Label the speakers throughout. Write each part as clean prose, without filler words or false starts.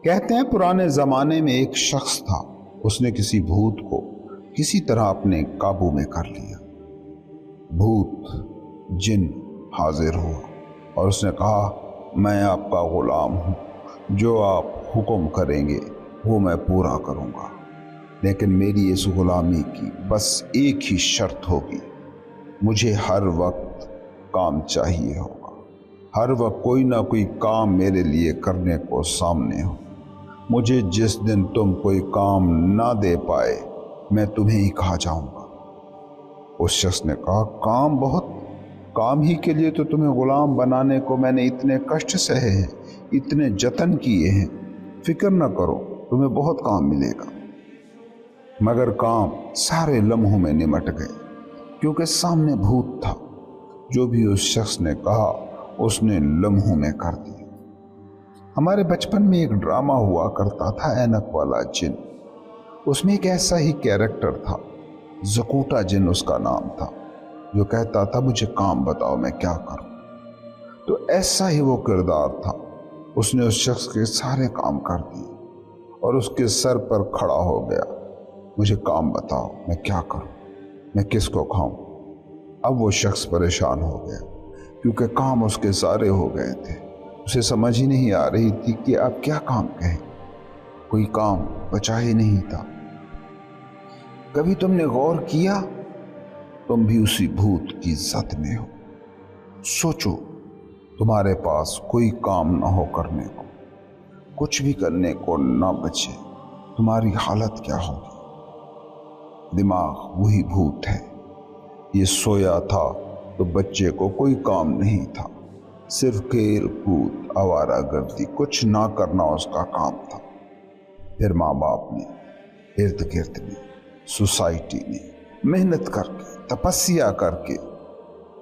Speaker 1: کہتے ہیں پرانے زمانے میں ایک شخص تھا، اس نے کسی بھوت کو کسی طرح اپنے قابو میں کر لیا۔ بھوت جن حاضر ہوا اور اس نے کہا، میں آپ کا غلام ہوں، جو آپ حکم کریں گے وہ میں پورا کروں گا، لیکن میری اس غلامی کی بس ایک ہی شرط ہوگی، مجھے ہر وقت کام چاہیے ہوگا، ہر وقت کوئی نہ کوئی کام میرے لیے کرنے کو سامنے ہو۔ مجھے جس دن تم کوئی کام نہ دے پائے میں تمہیں ہی کھا جاؤں گا۔ اس شخص نے کہا، کام بہت، کام ہی کے لیے تو تمہیں غلام بنانے کو میں نے اتنے کشٹ سہے ہیں، اتنے جتن کیے ہیں، فکر نہ کرو، تمہیں بہت کام ملے گا۔ مگر کام سارے لمحوں میں نمٹ گئے، کیونکہ سامنے بھوت تھا۔ جو بھی اس شخص نے کہا اس نے لمحوں میں کر دیا۔ ہمارے بچپن میں ایک ڈرامہ ہوا کرتا تھا، اینک والا جن۔ اس میں ایک ایسا ہی کیریکٹر تھا، زکوٹا جن اس کا نام تھا، جو کہتا تھا مجھے کام بتاؤ میں کیا کروں۔ تو ایسا ہی وہ کردار تھا، اس نے اس شخص کے سارے کام کر دیے اور اس کے سر پر کھڑا ہو گیا، مجھے کام بتاؤ میں کیا کروں، میں کس کو کھاؤں۔ اب وہ شخص پریشان ہو گیا، کیونکہ کام اس کے سارے ہو گئے تھے، اسے سمجھ ہی نہیں آ رہی تھی کہ اب کیا کام کہیں، کوئی کام بچا ہی نہیں تھا۔ کبھی تم نے غور کیا، تم بھی اسی بھوت کی زد میں ہو۔ سوچو، تمہارے پاس کوئی کام نہ ہو کرنے کو، کچھ بھی کرنے کو نہ بچے، تمہاری حالت کیا ہوگی؟ دماغ وہی بھوت ہے، یہ سویا تھا تو بچے کو کوئی کام نہیں تھا، صرف کھیل کود، آوارہ گردی، کچھ نہ کرنا اس کا کام تھا۔ پھر ماں باپ نے، ارد گرد نے، سوسائٹی نے محنت کر کے، تپسیا کر کے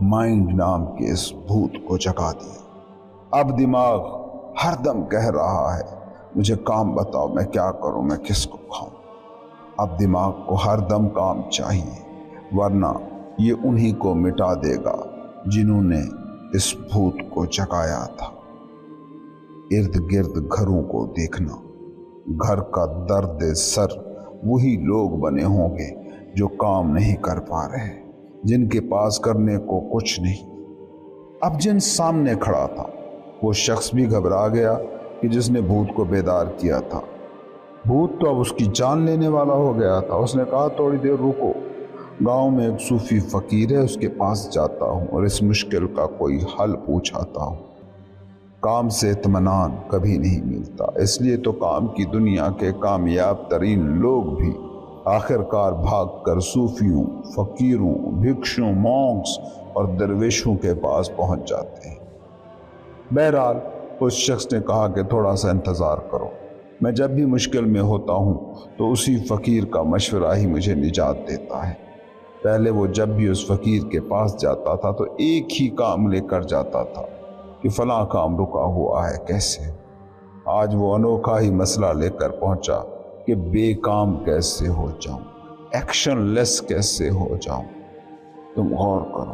Speaker 1: مائنڈ نام کے اس بھوت کو جگا دیا۔ اب دماغ ہر دم کہہ رہا ہے، مجھے کام بتاؤ میں کیا کروں، میں کس کو کھاؤں۔ اب دماغ کو ہر دم کام چاہیے، ورنہ یہ انہی کو مٹا دے گا جنہوں نے اس بھوت کو جگایا تھا۔ ارد گرد گھروں کو دیکھنا، گھر کا درد سر وہی لوگ بنے ہوں گے جو کام نہیں کر پا رہے، جن کے پاس کرنے کو کچھ نہیں۔ اب جن سامنے کھڑا تھا، وہ شخص بھی گھبرا گیا کہ جس نے بھوت کو بیدار کیا تھا۔ بھوت تو اب اس کی جان لینے والا ہو گیا تھا۔ اس نے کہا، تھوڑی دیر رکو، گاؤں میں ایک صوفی فقیر ہے، اس کے پاس جاتا ہوں اور اس مشکل کا کوئی حل پوچھ آتا ہوں۔ کام سے اطمینان کبھی نہیں ملتا، اس لیے تو کام کی دنیا کے کامیاب ترین لوگ بھی آخر کار بھاگ کر صوفیوں، فقیروں، بھکشوں، مونکس اور درویشوں کے پاس پہنچ جاتے ہیں۔ بہرحال اس شخص نے کہا کہ تھوڑا سا انتظار کرو، میں جب بھی مشکل میں ہوتا ہوں تو اسی فقیر کا مشورہ ہی مجھے نجات دیتا ہے۔ پہلے وہ جب بھی اس فقیر کے پاس جاتا تھا تو ایک ہی کام لے کر جاتا تھا کہ فلاں کام رکا ہوا ہے، کیسے؟ آج وہ انوکھا ہی مسئلہ لے کر پہنچا کہ بے کام کیسے ہو جاؤں، ایکشن لیس کیسے ہو جاؤں۔ تم غور کرو،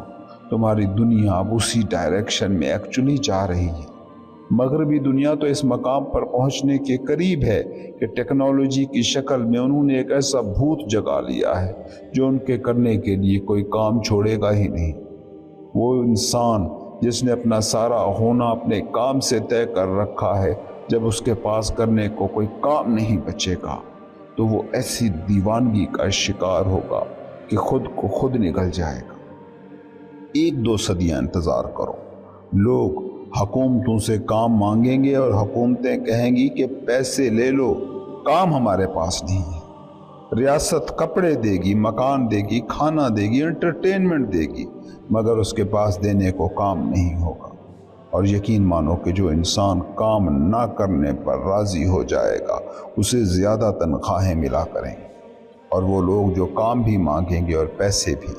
Speaker 1: تمہاری دنیا اب اسی ڈائریکشن میں ایکچولی جا رہی ہے۔ مغربی دنیا تو اس مقام پر پہنچنے کے قریب ہے کہ ٹیکنالوجی کی شکل میں انہوں نے ایک ایسا بھوت جگا لیا ہے جو ان کے کرنے کے لیے کوئی کام چھوڑے گا ہی نہیں۔ وہ انسان جس نے اپنا سارا ہونا اپنے کام سے طے کر رکھا ہے، جب اس کے پاس کرنے کو کوئی کام نہیں بچے گا تو وہ ایسی دیوانگی کا شکار ہوگا کہ خود کو خود نگل جائے گا۔ ایک دو صدیاں انتظار کرو، لوگ حکومتوں سے کام مانگیں گے اور حکومتیں کہیں گی کہ پیسے لے لو، کام ہمارے پاس نہیں ہے۔ ریاست کپڑے دے گی، مکان دے گی، کھانا دے گی، انٹرٹینمنٹ دے گی، مگر اس کے پاس دینے کو کام نہیں ہوگا۔ اور یقین مانو کہ جو انسان کام نہ کرنے پر راضی ہو جائے گا اسے زیادہ تنخواہیں ملا کریں گے، اور وہ لوگ جو کام بھی مانگیں گے اور پیسے بھی،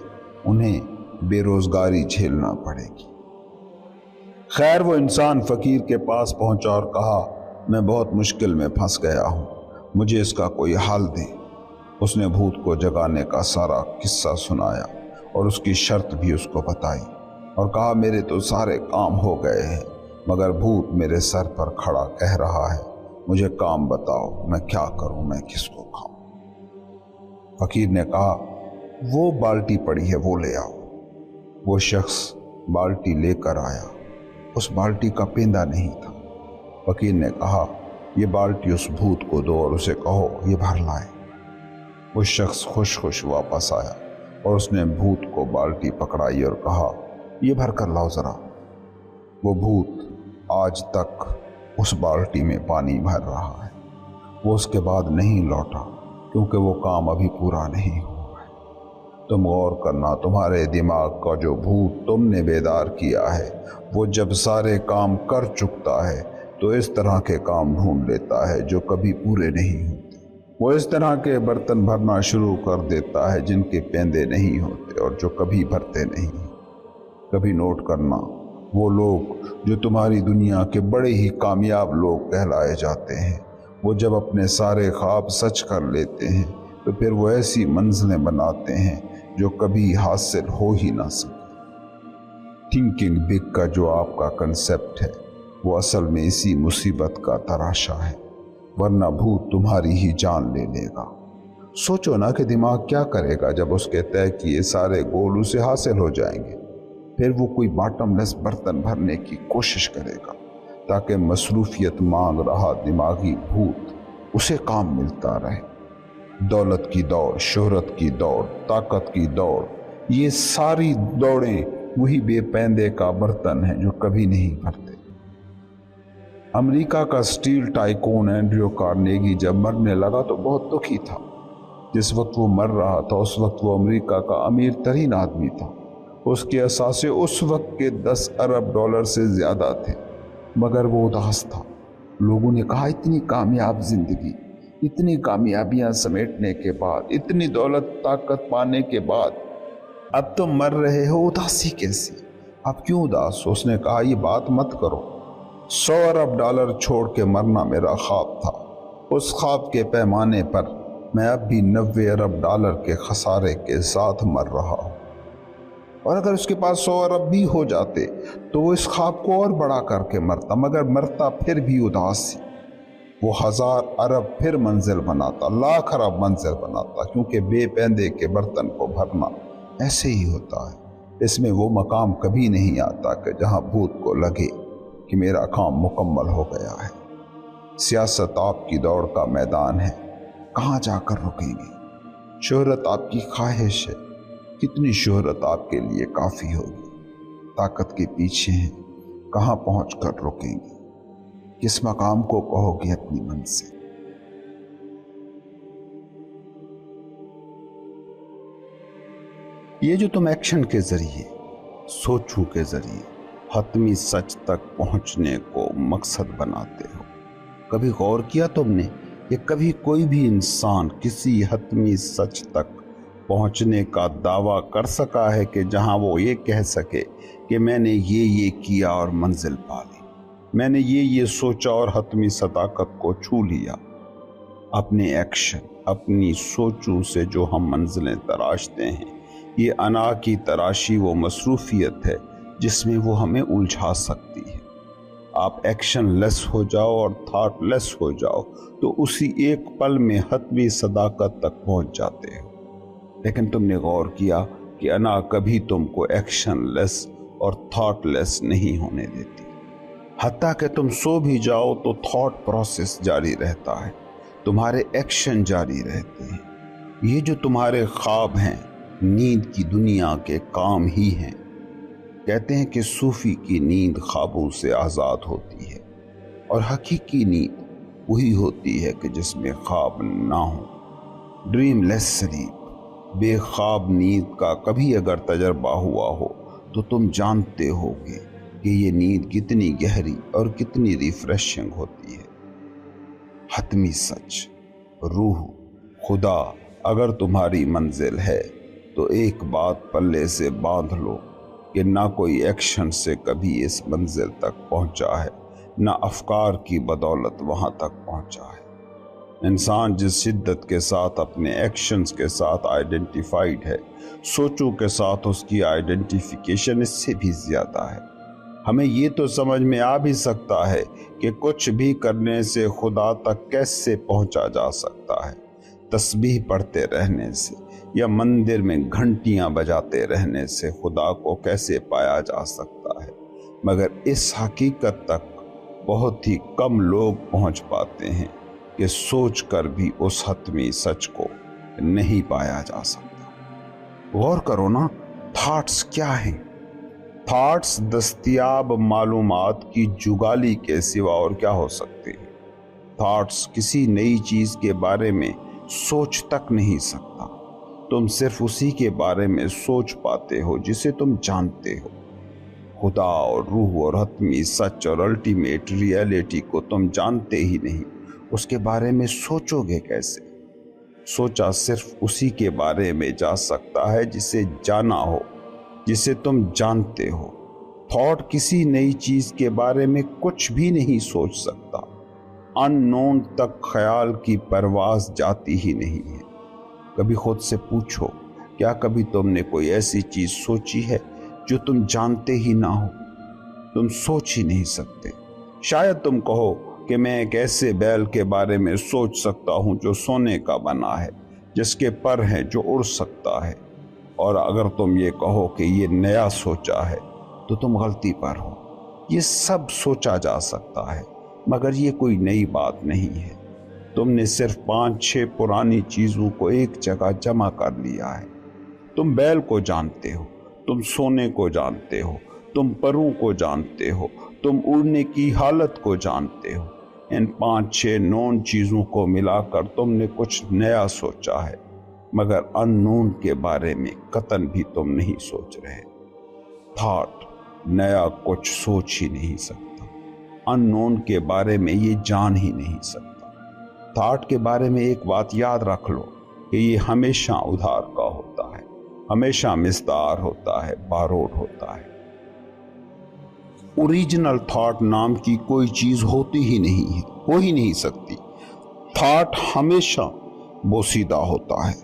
Speaker 1: انہیں بے روزگاری جھیلنا پڑے گی۔ خیر وہ انسان فقیر کے پاس پہنچا اور کہا، میں بہت مشکل میں پھنس گیا ہوں، مجھے اس کا کوئی حل دیں۔ اس نے بھوت کو جگانے کا سارا قصہ سنایا اور اس کی شرط بھی اس کو بتائی اور کہا، میرے تو سارے کام ہو گئے ہیں، مگر بھوت میرے سر پر کھڑا کہہ رہا ہے مجھے کام بتاؤ، میں کیا کروں، میں کس کو کھاؤں؟ فقیر نے کہا وہ بالٹی پڑی ہے وہ لے آؤ۔ وہ شخص بالٹی لے کر آیا، اس بالٹی کا پیندا نہیں تھا۔ فقیر نے کہا یہ بالٹی اس بھوت کو دو اور اسے کہو یہ بھر لائے۔ وہ شخص خوش خوش واپس آیا اور اس نے بھوت کو بالٹی پکڑائی اور کہا یہ بھر کر لاؤ ذرا۔ وہ بھوت آج تک اس بالٹی میں پانی بھر رہا ہے۔ وہ اس کے بعد نہیں لوٹا کیونکہ وہ کام ابھی پورا نہیں ہوا ہے۔ تم غور کرنا، تمہارے دماغ کا جو بھوت تم نے بیدار کیا ہے وہ جب سارے کام کر چکتا ہے تو اس طرح کے کام ڈھونڈ لیتا ہے جو کبھی پورے نہیں ہوتے۔ وہ اس طرح کے برتن بھرنا شروع کر دیتا ہے جن کے پیندے نہیں ہوتے اور جو کبھی بھرتے نہیں۔ کبھی نوٹ کرنا، وہ لوگ جو تمہاری دنیا کے بڑے ہی کامیاب لوگ کہلائے جاتے ہیں، وہ جب اپنے سارے خواب سچ کر لیتے ہیں تو پھر وہ ایسی منزلیں بناتے ہیں جو کبھی حاصل ہو ہی نہ سکے۔ تھنکنگ بگ کا جو آپ کا کنسیپٹ ہے وہ اصل میں اسی مصیبت کا تراشا ہے، ورنہ بھوت تمہاری ہی جان لے لے گا۔ سوچو نا کہ دماغ کیا کرے گا جب اس کے طے کیے سارے گول اسے حاصل ہو جائیں گے۔ پھر وہ کوئی باٹم لیس برتن بھرنے کی کوشش کرے گا تاکہ مصروفیت مانگ رہا دماغی بھوت اسے کام ملتا رہے۔ دولت کی دوڑ، شہرت کی دوڑ، طاقت کی دوڑ، یہ ساری دوڑیں وہی بے پیندے کا برتن ہیں جو کبھی نہیں بھرتے۔ امریکہ کا سٹیل ٹائکون اینڈریو کارنیگی جب مرنے لگا تو بہت دکھی تھا۔ جس وقت وہ مر رہا تھا اس وقت وہ امریکہ کا امیر ترین آدمی تھا۔ اس کے اثاثے اس وقت کے 10 ارب ڈالر سے زیادہ تھے، مگر وہ اداس تھا۔ لوگوں نے کہا اتنی کامیاب زندگی، اتنی کامیابیاں سمیٹنے کے بعد، اتنی دولت طاقت پانے کے بعد اب تم مر رہے ہو، اداسی کیسی؟ اب کیوں اداس ہو؟ اس نے کہا یہ بات مت کرو۔ 100 ارب ڈالر چھوڑ کے مرنا میرا خواب تھا۔ اس خواب کے پیمانے پر میں اب بھی 90 ارب ڈالر کے خسارے کے ساتھ مر رہا ہوں، اور اگر اس کے پاس 100 ارب بھی ہو جاتے تو وہ اس خواب کو اور بڑا کر کے مرتا، مگر مرتا پھر بھی اداس ہی۔ وہ 1000 ارب پھر منزل بناتا، 1,00,000 ارب منزل بناتا، کیونکہ بے پیندے کے برتن کو بھرنا ایسے ہی ہوتا ہے۔ اس میں وہ مقام کبھی نہیں آتا کہ جہاں بھوت کو لگے کہ میرا کام مکمل ہو گیا ہے۔ سیاست آپ کی دوڑ کا میدان ہے، کہاں جا کر رکیں گے؟ شہرت آپ کی خواہش ہے، کتنی شہرت آپ کے لیے کافی ہوگی؟ طاقت کے پیچھے ہیں، کہاں پہنچ کر رکیں گے؟ کس مقام کو کہو گے اپنی منزل؟ یہ جو تم ایکشن کے ذریعے، سوچوں کے ذریعے حتمی سچ تک پہنچنے کو مقصد بناتے ہو، کبھی غور کیا تم نے کہ کبھی کوئی بھی انسان کسی حتمی سچ تک پہنچنے کا دعویٰ کر سکا ہے کہ جہاں وہ یہ کہہ سکے کہ میں نے یہ کیا اور منزل پا لی، میں نے یہ سوچا اور حتمی صداقت کو چھو لیا؟ اپنے ایکشن، اپنی سوچوں سے جو ہم منزلیں تراشتے ہیں، یہ انا کی تراشی وہ مصروفیت ہے جس میں وہ ہمیں الجھا سکتی ہے۔ آپ ایکشن لیس ہو جاؤ اور تھاٹ لیس ہو جاؤ تو اسی ایک پل میں حتمی صداقت تک پہنچ جاتے ہو۔ لیکن تم نے غور کیا کہ انا کبھی تم کو ایکشن لیس اور تھاٹ لیس نہیں ہونے دیتی۔ حتیٰ کہ تم سو بھی جاؤ تو تھاٹ پروسیس جاری رہتا ہے، تمہارے ایکشن جاری رہتے ہیں۔ یہ جو تمہارے خواب ہیں نیند کی دنیا کے کام ہی ہیں۔ کہتے ہیں کہ صوفی کی نیند خوابوں سے آزاد ہوتی ہے، اور حقیقی نیند وہی ہوتی ہے کہ جس میں خواب نہ ہو۔ ڈریم لیس سلیپ، بے خواب نیند کا کبھی اگر تجربہ ہوا ہو تو تم جانتے ہوگے کہ یہ نیند کتنی گہری اور کتنی ریفریشنگ ہوتی ہے۔ حتمی سچ، روح، خدا اگر تمہاری منزل ہے تو ایک بات پلے سے باندھ لو کہ نہ کوئی ایکشن سے کبھی اس منزل تک پہنچا ہے، نہ افکار کی بدولت وہاں تک پہنچا ہے۔ انسان جس شدت کے ساتھ اپنے ایکشنز کے ساتھ آئیڈینٹیفائیڈ ہے، سوچوں کے ساتھ اس کی آئیڈینٹیفیکیشن اس سے بھی زیادہ ہے۔ ہمیں یہ تو سمجھ میں آ بھی سکتا ہے کہ کچھ بھی کرنے سے خدا تک کیسے پہنچا جا سکتا ہے، تسبیح پڑھتے رہنے سے یا مندر میں گھنٹیاں بجاتے رہنے سے خدا کو کیسے پایا جا سکتا ہے، مگر اس حقیقت تک بہت ہی کم لوگ پہنچ پاتے ہیں کہ سوچ کر بھی اس حتمی سچ کو نہیں پایا جا سکتا۔ غور کرو نا، تھاٹس کیا ہیں؟ تھاٹس دستیاب معلومات کی جگالی کے سوا اور کیا ہو سکتے ہیں؟ تھاٹس کسی نئی چیز کے بارے میں سوچ تک نہیں سکتا، تم صرف اسی کے بارے میں سوچ پاتے ہو جسے تم جانتے ہو۔ خدا اور روح اور حتمی سچ اور الٹیمیٹ ریئلٹی کو تم جانتے ہی نہیں، اس کے بارے میں سوچو گے کیسے؟ سوچا صرف اسی کے بارے میں جا سکتا ہے جسے جانا ہو، جسے تم جانتے ہو۔ تھاٹ کسی نئی چیز کے بارے میں کچھ بھی نہیں سوچ سکتا، ان نون تک خیال کی پرواز جاتی ہی نہیں ہے۔ کبھی خود سے پوچھو، کیا کبھی تم نے کوئی ایسی چیز سوچی ہے جو تم جانتے ہی نہ ہو؟ تم سوچ ہی نہیں سکتے۔ شاید تم کہو کہ میں ایک ایسے بیل کے بارے میں سوچ سکتا ہوں جو سونے کا بنا ہے، جس کے پر ہیں، جو اڑ سکتا ہے، اور اگر تم یہ کہو کہ یہ نیا سوچا ہے تو تم غلطی پر ہو۔ یہ سب سوچا جا سکتا ہے، مگر یہ کوئی نئی بات نہیں ہے۔ تم نے صرف 5-6 پرانی چیزوں کو ایک جگہ جمع کر لیا ہے۔ تم بیل کو جانتے ہو، تم سونے کو جانتے ہو، تم پروں کو جانتے ہو، تم اڑنے کی حالت کو جانتے ہو۔ ان 5-6 نون چیزوں کو ملا کر تم نے کچھ نیا سوچا ہے، مگر ان نون کے بارے میں قطعاً بھی تم نہیں سوچ رہے۔ تھاٹ نیا کچھ سوچ ہی نہیں سکتا، ان نون کے بارے میں یہ جان ہی نہیں سکتا۔ تھاٹ کے بارے میں ایک بات یاد رکھ لو کہ یہ ہمیشہ ادھار کا ہوتا ہے، ہمیشہ مستعار ہوتا ہے، باروٹ ہوتا ہے۔ اوریجنل تھاٹ نام کی کوئی چیز ہوتی ہی نہیں ہے، ہو ہی نہیں سکتی۔ تھاٹ ہمیشہ بوسیدہ ہوتا ہے۔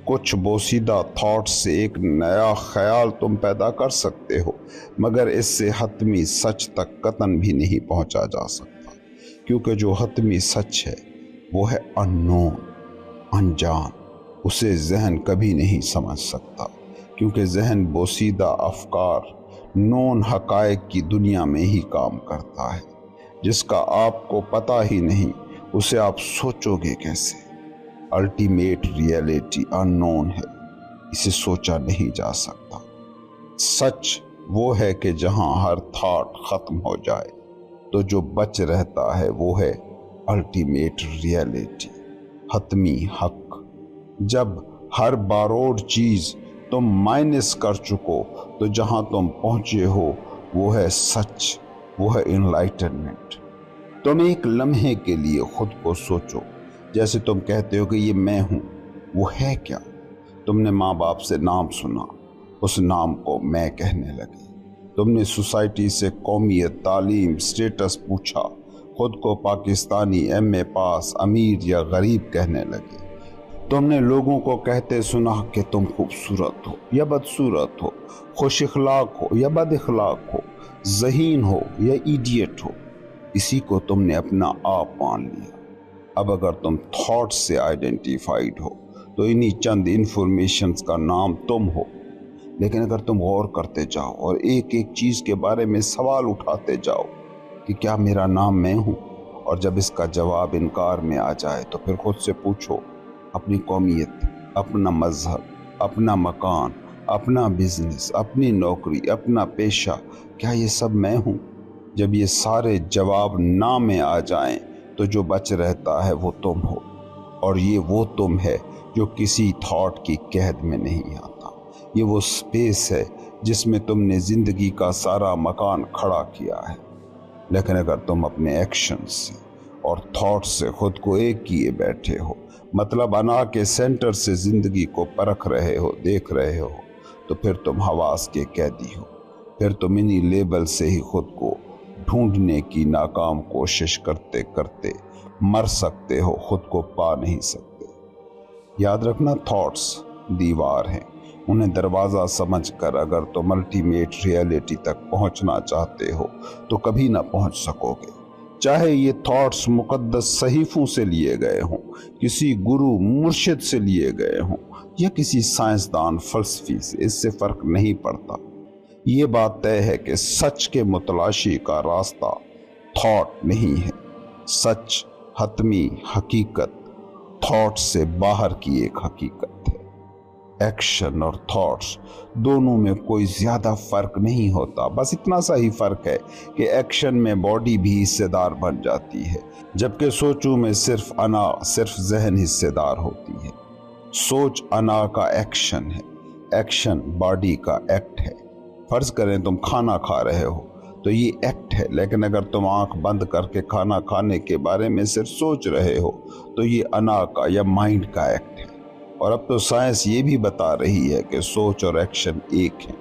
Speaker 1: کچھ بوسیدہ تھاٹ سے ایک نیا خیال تم پیدا کر سکتے ہو، مگر اس سے حتمی سچ تک قطعاً بھی نہیں پہنچا جا سکتا، کیونکہ جو حتمی سچ ہے وہ ہے ان نون، انجان۔ اسے ذہن کبھی نہیں سمجھ سکتا، کیونکہ ذہن بوسیدہ افکار، نون حقائق کی دنیا میں ہی کام کرتا ہے۔ جس کا آپ کو پتہ ہی نہیں، اسے آپ سوچو گے کیسے؟ الٹیمیٹ ریئلٹی ان نون ہے، اسے سوچا نہیں جا سکتا۔ سچ وہ ہے کہ جہاں ہر تھاٹ ختم ہو جائے تو جو بچ رہتا ہے وہ ہے الٹیمیٹ ریئلٹی، حتمی حق۔ جب ہر باروڈ چیز تم مائنس کر چکو تو جہاں تم پہنچے ہو وہ ہے سچ، وہ ہے انلائٹنمنٹ۔ تم ایک لمحے کے لیے خود کو سوچو، جیسے تم کہتے ہو کہ یہ میں ہوں، وہ ہے کیا؟ تم نے ماں باپ سے نام سنا، اس نام کو میں کہنے لگے۔ تم نے سوسائٹی سے قومیت، تعلیم، سٹیٹس پوچھا، خود کو پاکستانی، ایم اے پاس، امیر یا غریب کہنے لگے۔ تم نے لوگوں کو کہتے سنا کہ تم خوبصورت ہو یا بدصورت ہو، خوش اخلاق ہو یا بد اخلاق ہو، ذہین ہو یا ایڈیٹ ہو۔ اسی کو تم نے اپنا آپ مان لیا۔ اب اگر تم تھاٹ سے آئیڈینٹیفائیڈ ہو تو انہی چند انفارمیشنز کا نام تم ہو۔ لیکن اگر تم غور کرتے جاؤ اور ایک ایک چیز کے بارے میں سوال اٹھاتے جاؤ کہ کیا میرا نام میں ہوں، اور جب اس کا جواب انکار میں آ جائے تو پھر خود سے پوچھو، اپنی قومیت، اپنا مذہب، اپنا مکان، اپنا بزنس، اپنی نوکری، اپنا پیشہ، کیا یہ سب میں ہوں؟ جب یہ سارے جواب نہ میں آ جائیں تو جو بچ رہتا ہے وہ تم ہو، اور یہ وہ تم ہے جو کسی تھاٹ کی قید میں نہیں آتا۔ یہ وہ سپیس ہے جس میں تم نے زندگی کا سارا مکان کھڑا کیا ہے۔ لیکن اگر تم اپنے ایکشن سے اور تھاٹ سے خود کو ایک کیے بیٹھے ہو، مطلب انا کے سینٹر سے زندگی کو پرکھ رہے ہو، دیکھ رہے ہو، تو پھر تم حواس کے قیدی ہو۔ پھر تم انہی لیبل سے ہی خود کو ڈھونڈنے کی ناکام کوشش کرتے کرتے مر سکتے ہو، خود کو پا نہیں سکتے۔ یاد رکھنا، تھاٹس دیوار ہیں، انہیں دروازہ سمجھ کر اگر تم الٹیمیٹ ریئلٹی تک پہنچنا چاہتے ہو تو کبھی نہ پہنچ سکو گے۔ چاہے یہ تھاٹس مقدس صحیفوں سے لیے گئے ہوں، کسی گرو مرشد سے لیے گئے ہوں یا کسی سائنسدان فلسفی سے، اس سے فرق نہیں پڑتا۔ یہ بات طے ہے کہ سچ کے متلاشی کا راستہ تھاٹ نہیں ہے۔ سچ حتمی حقیقت تھاٹ سے باہر کی ایک حقیقت ہے۔ ایکشن اور تھاٹس دونوں میں کوئی زیادہ فرق نہیں ہوتا، بس اتنا سا ہی فرق ہے کہ ایکشن میں باڈی بھی حصے دار بن جاتی ہے، جبکہ سوچوں میں صرف ذہن حصے دار ہوتی ہے۔ سوچ انا کا ایکشن ہے، ایکشن باڈی کا ایکٹ ہے۔ فرض کریں تم کھانا کھا رہے ہو تو یہ ایکٹ ہے، لیکن اگر تم آنکھ بند کر کے کھانا کھانے کے بارے میں صرف سوچ رہے ہو تو یہ انا کا یا مائنڈ کا ایکٹ ہے۔ اور اب تو سائنس یہ بھی بتا رہی ہے کہ سوچ اور ایکشن ایک ہیں۔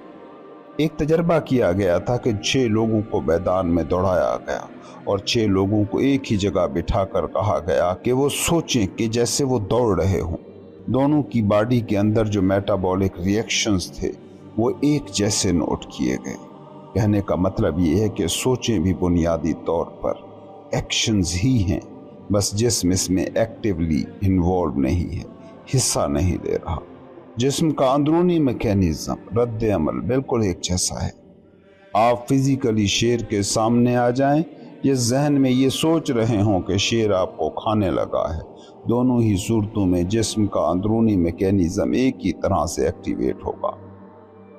Speaker 1: ایک تجربہ کیا گیا تھا کہ 6 لوگوں کو میدان میں دوڑایا گیا اور 6 لوگوں کو ایک ہی جگہ بٹھا کر کہا گیا کہ وہ سوچیں کہ جیسے وہ دوڑ رہے ہوں۔ دونوں کی باڈی کے اندر جو میٹابولک ریئیکشنز تھے وہ ایک جیسے نوٹ کیے گئے۔ کہنے کا مطلب یہ ہے کہ سوچیں بھی بنیادی طور پر ایکشنز ہی ہیں، بس جسم اس میں ایکٹیولی انوالو نہیں ہے، حصہ نہیں لے رہا۔ جسم کا اندرونی میکینزم، رد عمل بالکل ایک جیسا ہے۔ آپ فزیکلی شیر کے سامنے آ جائیں یا ذہن میں یہ سوچ رہے ہوں کہ شیر آپ کو کھانے لگا ہے، دونوں ہی صورتوں میں جسم کا اندرونی میکینزم ایک ہی طرح سے ایکٹیویٹ ہوگا۔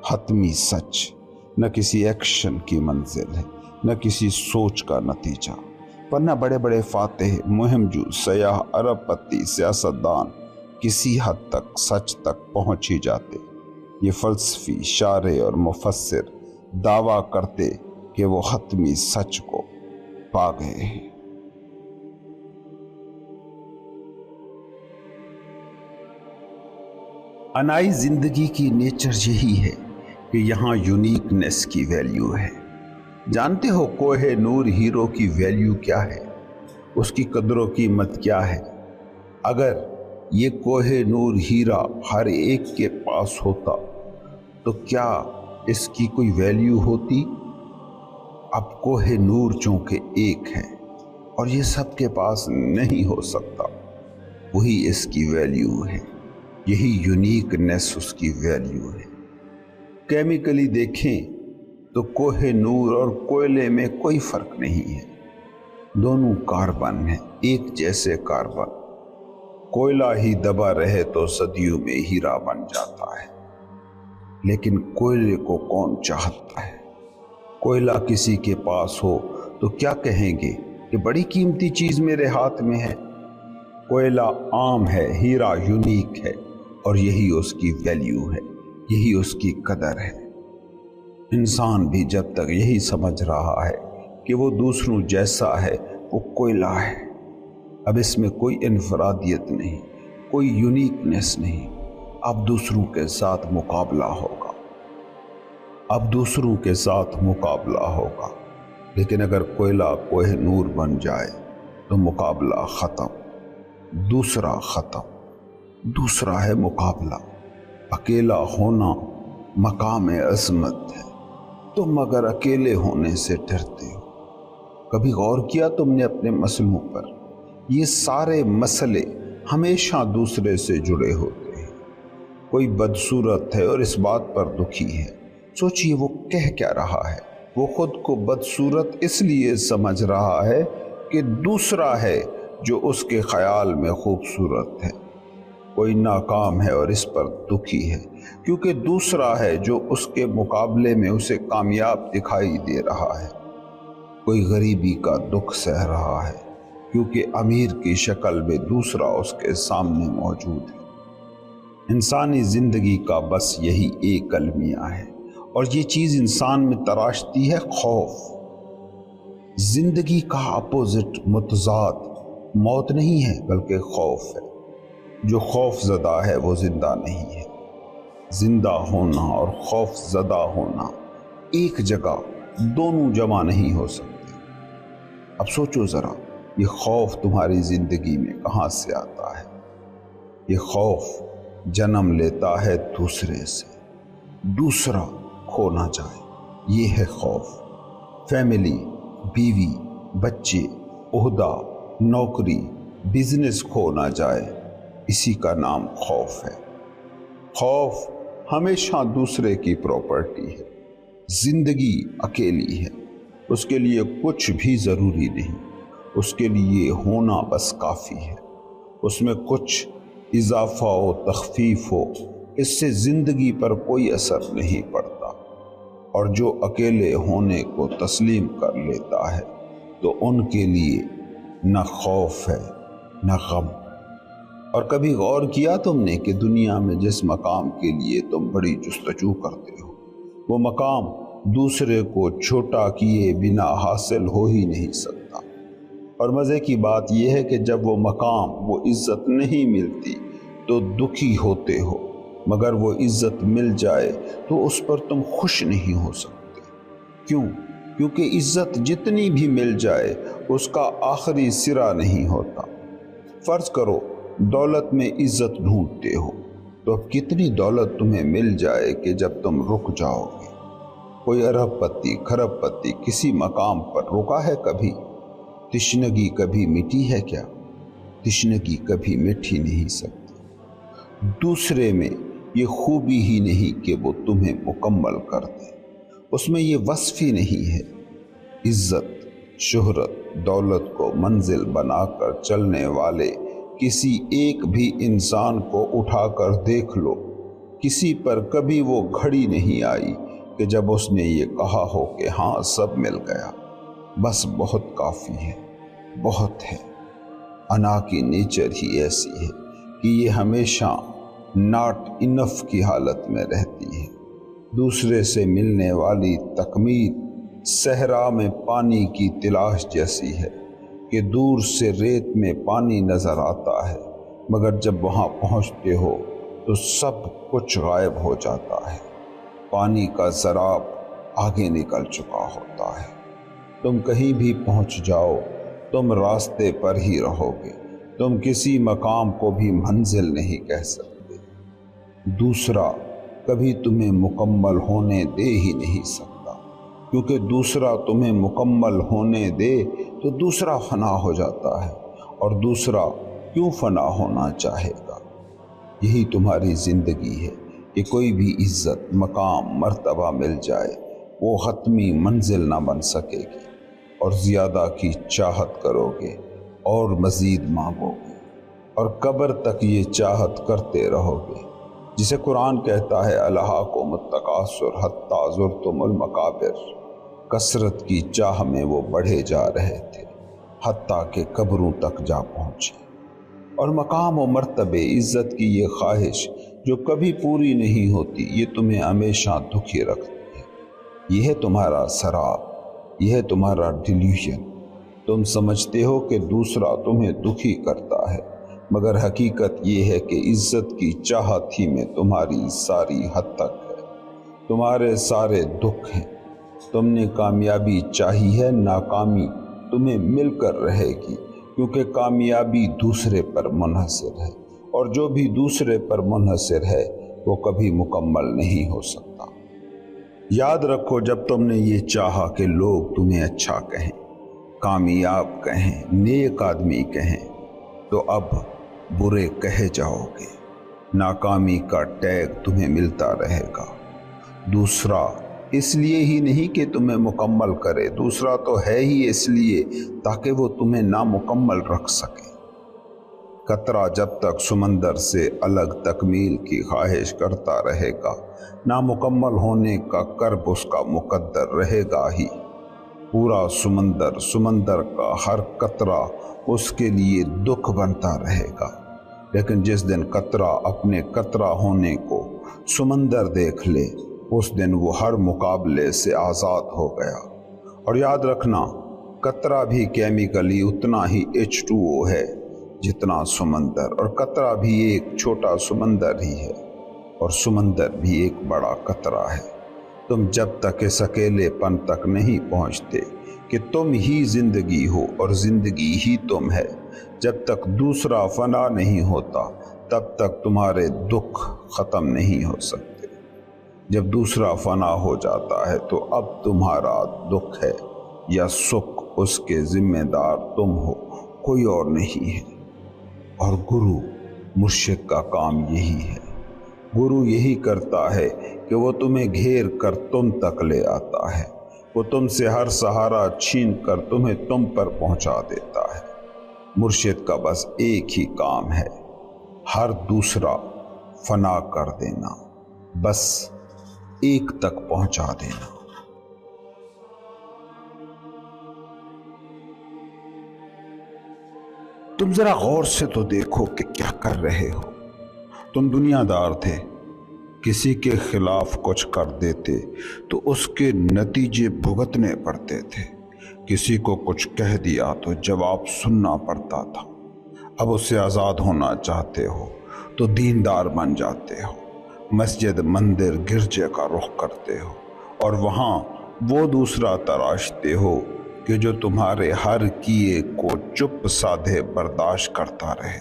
Speaker 1: حتمی سچ نہ کسی ایکشن کی منزل ہے، نہ کسی سوچ کا نتیجہ، ورنہ بڑے بڑے فاتح، مہم جو، سیاح، ارب پتی، سیاستدان کسی حد تک سچ تک پہنچ ہی جاتے۔ یہ فلسفی، شارح اور مفسر دعویٰ کرتے کہ وہ حتمی سچ کو پا گئے ہیں۔ انائی زندگی کی نیچر یہی ہے کہ یہاں یونیکنیس کی ویلیو ہے۔ جانتے ہو کوہ نور ہیرو کی ویلیو کیا ہے؟ اس کی قدر و قیمت کیا ہے؟ اگر یہ کوہ نور ہیرا ہر ایک کے پاس ہوتا تو کیا اس کی کوئی ویلیو ہوتی؟ اب کوہ نور چونکہ ایک ہے اور یہ سب کے پاس نہیں ہو سکتا، وہی اس کی ویلیو ہے، یہی یونیکنیس اس کی ویلیو ہے۔ کیمیکلی دیکھیں تو کوہ نور اور کوئلے میں کوئی فرق نہیں ہے، دونوں کاربن ہیں، ایک جیسے کاربن۔ کوئلہ ہی دبا رہے تو صدیوں میں ہیرا بن جاتا ہے، لیکن کوئلے کو کون چاہتا ہے؟ کوئلہ کسی کے پاس ہو تو کیا کہیں گے کہ بڑی قیمتی چیز میرے ہاتھ میں ہے۔ کوئلہ عام ہے، ہیرا یونیک ہے، اور یہی اس کی ویلیو ہے، یہی اس کی قدر ہے۔ انسان بھی جب تک یہی سمجھ رہا ہے کہ وہ دوسروں جیسا ہے، وہ کوئلہ ہے۔ اب اس میں کوئی انفرادیت نہیں، کوئی یونیکنیس نہیں۔ اب دوسروں کے ساتھ مقابلہ ہوگا، اب دوسروں کے ساتھ مقابلہ ہوگا، لیکن اگر کوئلہ کوہ نور بن جائے تو مقابلہ ختم، دوسرا ختم، دوسرا ہے مقابلہ۔ اکیلا ہونا مقام عظمت ہے، تم مگر اکیلے ہونے سے ڈرتے ہو۔ کبھی غور کیا تم نے اپنے مسئلوں پر؟ یہ سارے مسئلے ہمیشہ دوسرے سے جڑے ہوتے ہیں۔ کوئی بدصورت ہے اور اس بات پر دکھی ہے، سوچئے وہ کہہ کیا رہا ہے؟ وہ خود کو بدصورت اس لیے سمجھ رہا ہے کہ دوسرا ہے جو اس کے خیال میں خوبصورت ہے۔ کوئی ناکام ہے اور اس پر دکھی ہے کیونکہ دوسرا ہے جو اس کے مقابلے میں اسے کامیاب دکھائی دے رہا ہے۔ کوئی غریبی کا دکھ سہ رہا ہے کیونکہ امیر کی شکل میں دوسرا اس کے سامنے موجود ہے۔ انسانی زندگی کا بس یہی ایک المیہ ہے، اور یہ چیز انسان میں تراشتی ہے خوف۔ زندگی کا اپوزٹ، متضاد، موت نہیں ہے بلکہ خوف ہے۔ جو خوف زدہ ہے وہ زندہ نہیں ہے۔ زندہ ہونا اور خوف زدہ ہونا ایک جگہ، دونوں جمع نہیں ہو سکتے۔ اب سوچو ذرا، یہ خوف تمہاری زندگی میں کہاں سے آتا ہے؟ یہ خوف جنم لیتا ہے دوسرے سے، دوسرا کھو نہ جائے، یہ ہے خوف۔ فیملی، بیوی، بچے، عہدہ، نوکری، بزنس کھو نہ جائے، اسی کا نام خوف ہے۔ خوف ہمیشہ دوسرے کی پراپرٹی ہے۔ زندگی اکیلی ہے، اس کے لیے کچھ بھی ضروری نہیں، اس کے لیے ہونا بس کافی ہے۔ اس میں کچھ اضافہ و تخفیف ہو، اس سے زندگی پر کوئی اثر نہیں پڑتا۔ اور جو اکیلے ہونے کو تسلیم کر لیتا ہے تو ان کے لیے نہ خوف ہے نہ غم۔ اور کبھی غور کیا تم نے کہ دنیا میں جس مقام کے لیے تم بڑی جستجو کرتے ہو، وہ مقام دوسرے کو چھوٹا کیے بنا حاصل ہو ہی نہیں سکتا۔ اور مزے کی بات یہ ہے کہ جب وہ مقام، وہ عزت نہیں ملتی تو دکھی ہوتے ہو، مگر وہ عزت مل جائے تو اس پر تم خوش نہیں ہو سکتے۔ کیوں؟ کیونکہ عزت جتنی بھی مل جائے اس کا آخری سرا نہیں ہوتا۔ فرض کرو دولت میں عزت ڈھونڈتے ہو، تو اب کتنی دولت تمہیں مل جائے کہ جب تم رک جاؤ گے؟ کوئی ارب پتی کھرب پتی کسی مقام پر رکا ہے کبھی؟ تشنگی کبھی مٹی ہے کیا؟ تشنگی کبھی مٹ ہی نہیں سکتی۔ دوسرے میں یہ خوبی ہی نہیں کہ وہ تمہیں مکمل کر دے، اس میں یہ وصف ہی نہیں ہے۔ عزت، شہرت، دولت کو منزل بنا کر چلنے والے کسی ایک بھی انسان کو اٹھا کر دیکھ لو، کسی پر کبھی وہ گھڑی نہیں آئی کہ جب اس نے یہ کہا ہو کہ ہاں سب مل گیا، بس بہت کافی ہے، بہت ہے۔ انا کی نیچر ہی ایسی ہے کہ یہ ہمیشہ ناٹ انف کی حالت میں رہتی ہے۔ دوسرے سے ملنے والی تکمیل صحرا میں پانی کی تلاش جیسی ہے کہ دور سے ریت میں پانی نظر آتا ہے، مگر جب وہاں پہنچتے ہو تو سب کچھ غائب ہو جاتا ہے۔ پانی کا سراب آگے نکل چکا ہوتا ہے۔ تم کہیں بھی پہنچ جاؤ، تم راستے پر ہی رہو گے، تم کسی مقام کو بھی منزل نہیں کہہ سکتے۔ دوسرا کبھی تمہیں مکمل ہونے دے ہی نہیں سکتا، کیونکہ دوسرا تمہیں مکمل ہونے دے تو دوسرا فنا ہو جاتا ہے، اور دوسرا کیوں فنا ہونا چاہے گا؟ یہی تمہاری زندگی ہے کہ کوئی بھی عزت، مقام، مرتبہ مل جائے وہ حتمی منزل نہ بن سکے گی، اور زیادہ کی چاہت کرو گے اور مزید مانگو گے، اور قبر تک یہ چاہت کرتے رہو گے، جسے قرآن کہتا ہے الہاکم التکاثر حتی زرتم المقابر۔ کثرت کی چاہ میں وہ بڑھے جا رہے تھے حتیٰ کہ قبروں تک جا پہنچے۔ اور مقام و مرتبے، عزت کی یہ خواہش جو کبھی پوری نہیں ہوتی، یہ تمہیں ہمیشہ دکھی رکھتی ہے۔ یہ ہے تمہارا سراب، یہ ہے تمہارا ڈیلیوژن۔ تم سمجھتے ہو کہ دوسرا تمہیں دکھی کرتا ہے، مگر حقیقت یہ ہے کہ عزت کی چاہت ہی میں تمہاری ساری حد تک ہے، تمہارے سارے دکھ ہیں۔ تم نے کامیابی چاہی ہے، ناکامی تمہیں مل کر رہے گی، کیونکہ کامیابی دوسرے پر منحصر ہے، اور جو بھی دوسرے پر منحصر ہے وہ کبھی مکمل نہیں ہو سکتا۔ یاد رکھو، جب تم نے یہ چاہا کہ لوگ تمہیں اچھا کہیں، کامیاب کہیں، نیک آدمی کہیں، تو اب برے کہے جاؤ گے۔ ناکامی کا ٹیگ تمہیں ملتا رہے گا۔ دوسرا اس لیے ہی نہیں کہ تمہیں مکمل کرے، دوسرا تو ہے ہی اس لیے تاکہ وہ تمہیں نامکمل رکھ سکے۔ قطرہ جب تک سمندر سے الگ تکمیل کی خواہش کرتا رہے گا، نامکمل ہونے کا کرب اس کا مقدر رہے گا ہی۔ پورا سمندر کا ہر قطرہ اس کے لیے دکھ بنتا رہے گا، لیکن جس دن قطرہ اپنے قطرہ ہونے کو سمندر دیکھ لے، اس دن وہ ہر مقابلے سے آزاد ہو گیا۔ اور یاد رکھنا، قطرہ بھی کیمیکلی اتنا ہی H2O ہے جتنا سمندر، اور قطرہ بھی ایک چھوٹا سمندر ہی ہے، اور سمندر بھی ایک بڑا قطرہ ہے۔ تم جب تک اس اکیلے پن تک نہیں پہنچتے کہ تم ہی زندگی ہو اور زندگی ہی تم ہے، جب تک دوسرا فنا نہیں ہوتا تب تک تمہارے دکھ ختم نہیں ہو سکتے۔ جب دوسرا فنا ہو جاتا ہے تو اب تمہارا دکھ ہے یا سکھ اس کے ذمہ دار تم ہو، کوئی اور نہیں ہے۔ اور گرو مرشد کا کام یہی ہے۔ گرو یہی کرتا ہے کہ وہ تمہیں گھیر کر تم تک لے آتا ہے، وہ تم سے ہر سہارا چھین کر تمہیں تم پر پہنچا دیتا ہے۔ مرشد کا بس ایک ہی کام ہے، ہر دوسرا فنا کر دینا، بس ایک تک پہنچا دینا۔ تم ذرا غور سے تو دیکھو کہ کیا کر رہے ہو۔ تم دنیا دار تھے، کسی کے خلاف کچھ کر دیتے تو اس کے نتیجے بھگتنے پڑتے تھے، کسی کو کچھ کہہ دیا تو جواب سننا پڑتا تھا۔ اب اس سے آزاد ہونا چاہتے ہو تو دیندار بن جاتے ہو، مسجد، مندر، گرجے کا رخ کرتے ہو، اور وہاں وہ دوسرا تراشتے ہو کہ جو تمہارے ہر کیے کو چپ سادھے برداشت کرتا رہے۔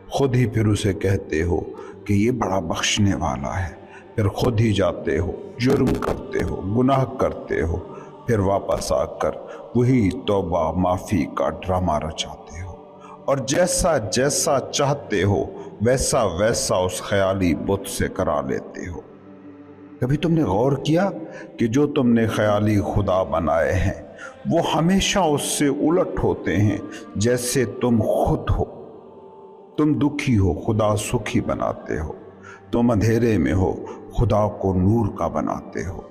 Speaker 1: خود ہی پھر اسے کہتے ہو کہ یہ بڑا بخشنے والا ہے، پھر خود ہی جاتے ہو، جرم کرتے ہو، گناہ کرتے ہو، پھر واپس آ کر وہی توبہ معافی کا ڈرامہ رچاتے ہو، اور جیسا جیسا چاہتے ہو ویسا ویسا اس خیالی بت سے کرا لیتے ہو۔ کبھی تم نے غور کیا کہ جو تم نے خیالی خدا بنائے ہیں وہ ہمیشہ اس سے الٹ ہوتے ہیں جیسے تم خود ہو؟ تم دکھی ہو، خدا سکھی بناتے ہو، تم اندھیرے میں ہو، خدا کو نور کا بناتے ہو،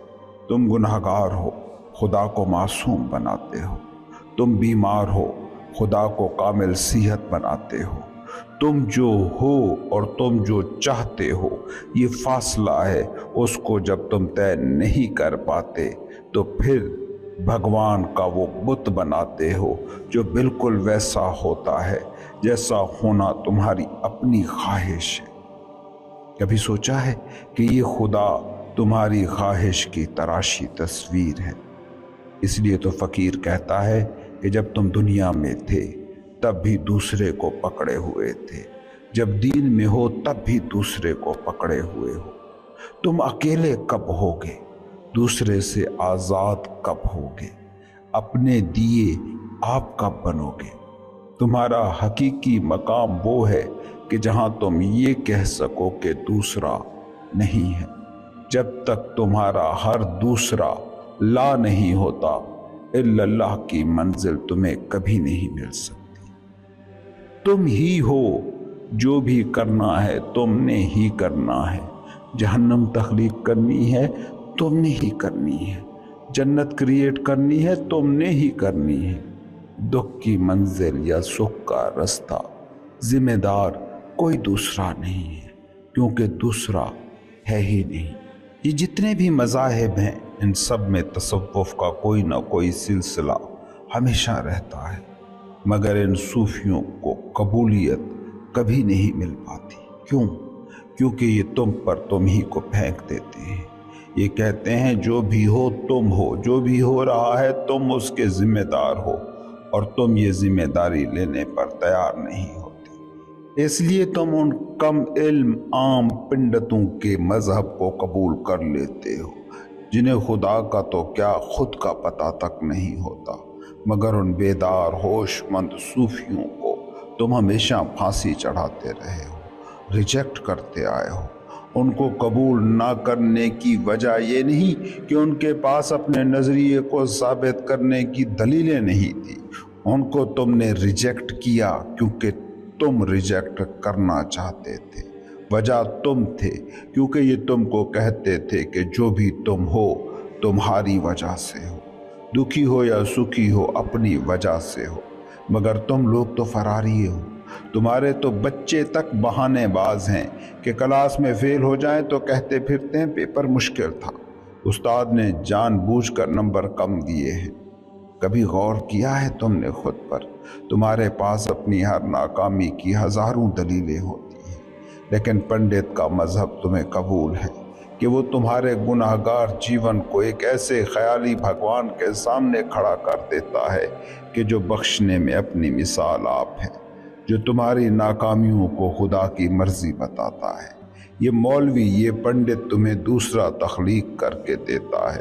Speaker 1: تم گناہگار ہو، خدا کو معصوم بناتے ہو، تم بیمار ہو، خدا کو کامل صحت بناتے ہو۔ تم جو ہو اور تم جو چاہتے ہو، یہ فاصلہ ہے، اس کو جب تم طے نہیں کر پاتے تو پھر بھگوان کا وہ بت بناتے ہو جو بالکل ویسا ہوتا ہے جیسا ہونا تمہاری اپنی خواہش ہے۔ کبھی سوچا ہے کہ یہ خدا تمہاری خواہش کی تراشی تصویر ہے؟ اس لیے تو فقیر کہتا ہے کہ جب تم دنیا میں تھے تب بھی دوسرے کو پکڑے ہوئے تھے، جب دین میں ہو تب بھی دوسرے کو پکڑے ہوئے ہو۔ تم اکیلے کب ہوگے؟ دوسرے سے آزاد کب ہوگے؟ اپنے دیے آپ کب بنو گے؟ تمہارا حقیقی مقام وہ ہے کہ جہاں تم یہ کہہ سکو کہ دوسرا نہیں ہے۔ جب تک تمہارا ہر دوسرا لا نہیں ہوتا، الا اللہ کی منزل تمہیں کبھی نہیں مل سکتی۔ تم ہی ہو، جو بھی کرنا ہے تم نے ہی کرنا ہے۔ جہنم تخلیق کرنی ہے تم نے ہی کرنی ہے، جنت کریٹ کرنی ہے تم نے ہی کرنی ہے۔ دکھ کی منزل یا سکھ کا رستہ ذمہ دار کوئی دوسرا نہیں ہے، کیونکہ دوسرا ہے ہی نہیں۔ یہ جتنے بھی مذاہب ہیں ان سب میں تصوف کا کوئی نہ کوئی سلسلہ ہمیشہ رہتا ہے، مگر ان صوفیوں کو قبولیت کبھی نہیں مل پاتی۔ کیوں؟ کیونکہ یہ تم پر تم ہی کو پھینک دیتے ہیں۔ یہ کہتے ہیں جو بھی ہو تم ہو، جو بھی ہو رہا ہے تم اس کے ذمہ دار ہو، اور تم یہ ذمہ داری لینے پر تیار نہیں ہوتے۔ اس لیے تم ان کم علم عام پنڈتوں کے مذہب کو قبول کر لیتے ہو جنہیں خدا کا تو کیا خود کا پتہ تک نہیں ہوتا، مگر ان بیدار ہوش مند صوفیوں کو تم ہمیشہ پھانسی چڑھاتے رہے ہو، ریجیکٹ کرتے آئے ہو۔ ان کو قبول نہ کرنے کی وجہ یہ نہیں کہ ان کے پاس اپنے نظریے کو ثابت کرنے کی دلیلیں نہیں تھی، ان کو تم نے ریجیکٹ کیا کیونکہ تم ریجیکٹ کرنا چاہتے تھے۔ وجہ تم تھے، کیونکہ یہ تم کو کہتے تھے کہ جو بھی تم ہو تمہاری وجہ سے ہو، دکھی ہو یا سکھی ہو اپنی وجہ سے ہو، مگر تم لوگ تو فراری ہو۔ تمہارے تو بچے تک بہانے باز ہیں کہ کلاس میں فیل ہو جائیں تو کہتے پھرتے ہیں پیپر مشکل تھا، استاد نے جان بوجھ کر نمبر کم دیے ہیں۔ کبھی غور کیا ہے تم نے خود پر؟ تمہارے پاس اپنی ہر ناکامی کی ہزاروں دلیلیں ہوتی ہیں، لیکن پنڈت کا مذہب تمہیں قبول ہے کہ وہ تمہارے گناہگار جیون کو ایک ایسے خیالی بھگوان کے سامنے کھڑا کر دیتا ہے کہ جو بخشنے میں اپنی مثال آپ ہے، جو تمہاری ناکامیوں کو خدا کی مرضی بتاتا ہے۔ یہ مولوی، یہ پنڈت تمہیں دوسرا تخلیق کر کے دیتا ہے